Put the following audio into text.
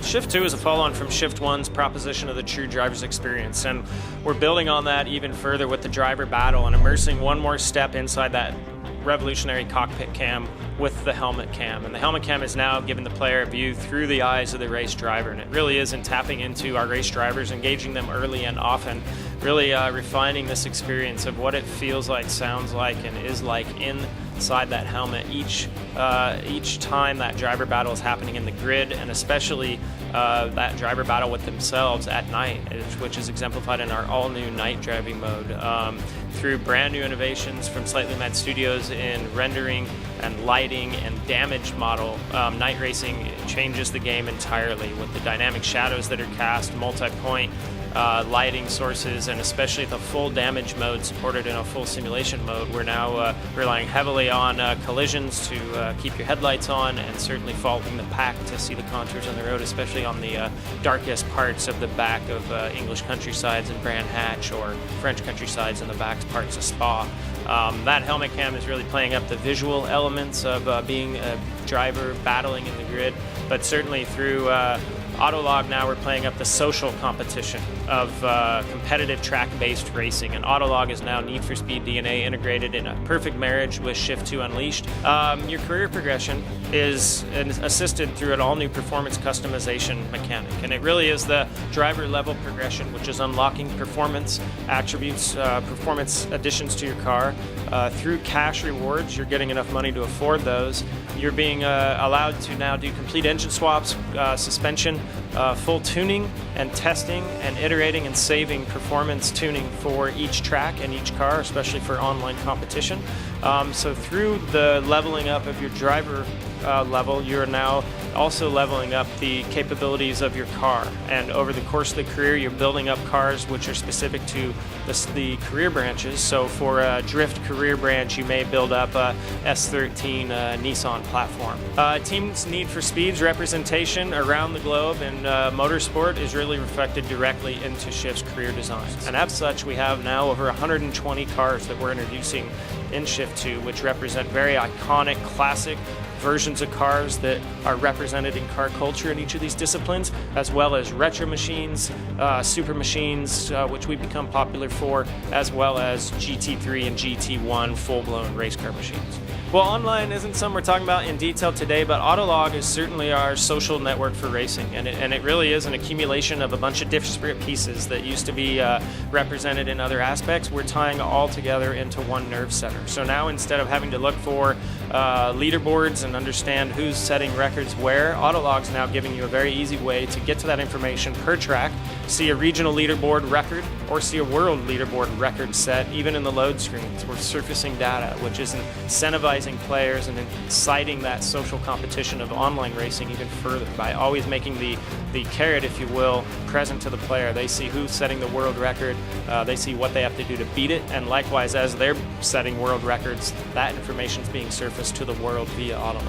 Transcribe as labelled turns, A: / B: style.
A: Shift 2 is a follow-on from Shift 1's proposition of the true driver's experience, and we're building on that even further with the driver battle and immersing one more step inside that revolutionary cockpit cam with the helmet cam. And the helmet cam is now giving the player a view through the eyes of the race driver, and it really is in tapping into our race drivers, engaging them early and often, really refining this experience of what it feels like, sounds like, and is like inside that helmet each time that driver battle is happening in the grid, and especially that driver battle with themselves at night, which is exemplified in our all-new night driving mode. Through brand new innovations from Slightly Mad Studios in rendering and lighting and damage model, night racing changes the game entirely with the dynamic shadows that are cast, multi-point lighting sources, and especially the full damage mode supported in a full simulation mode. We're now relying heavily on collisions to keep your headlights on, and certainly following the pack to see the contours on the road, especially on the darkest parts of the back of English countrysides in Bran Hatch, or French countrysides in the back parts of Spa. That helmet cam is really playing up the visual elements of being a driver battling in the grid, but certainly through Autolog now we're playing up the social competition of competitive track-based racing, and Autolog is now Need for Speed DNA integrated in a perfect marriage with Shift 2 Unleashed. Your career progression is assisted through an all-new performance customization mechanic, and it really is the driver-level progression, which is unlocking performance attributes, performance additions to your car. Through cash rewards, you're getting enough money to afford those. You're being allowed to now do complete engine swaps, suspension, full tuning and testing and iterating and saving performance tuning for each track and each car, especially for online competition. So through the leveling up of your driver level, you're now also leveling up the capabilities of your car. And over the course of the career, you're building up cars which are specific to the career branches. So for a drift career branch, you may build up a S13 Nissan platform. Team's Need for Speed's representation around the globe in motorsport is really reflected directly into Shift's career designs. And as such, we have now over 120 cars that we're introducing in Shift 2, which represent very iconic, classic versions of cars that are represented in car culture in each of these disciplines, as well as retro machines, super machines, which we've become popular for, as well as GT3 and GT1 full-blown race car machines. Well, online isn't something we're talking about in detail today, but Autolog is certainly our social network for racing, and it really is an accumulation of a bunch of disparate pieces that used to be represented in other aspects. We're tying all together into one nerve center. So now, instead of having to look for leaderboards and understand who's setting records where, Autolog's now giving you a very easy way to get to that information per track, see a regional leaderboard record, or see a world leaderboard record set, even in the load screens. We're surfacing data, which is incentivizing players and inciting that social competition of online racing even further by always making the carrot, if you will, present to the player. They see who's setting the world record, they see what they have to do to beat it, and likewise, as they're setting world records, that information is being surfaced to the world via Autolog.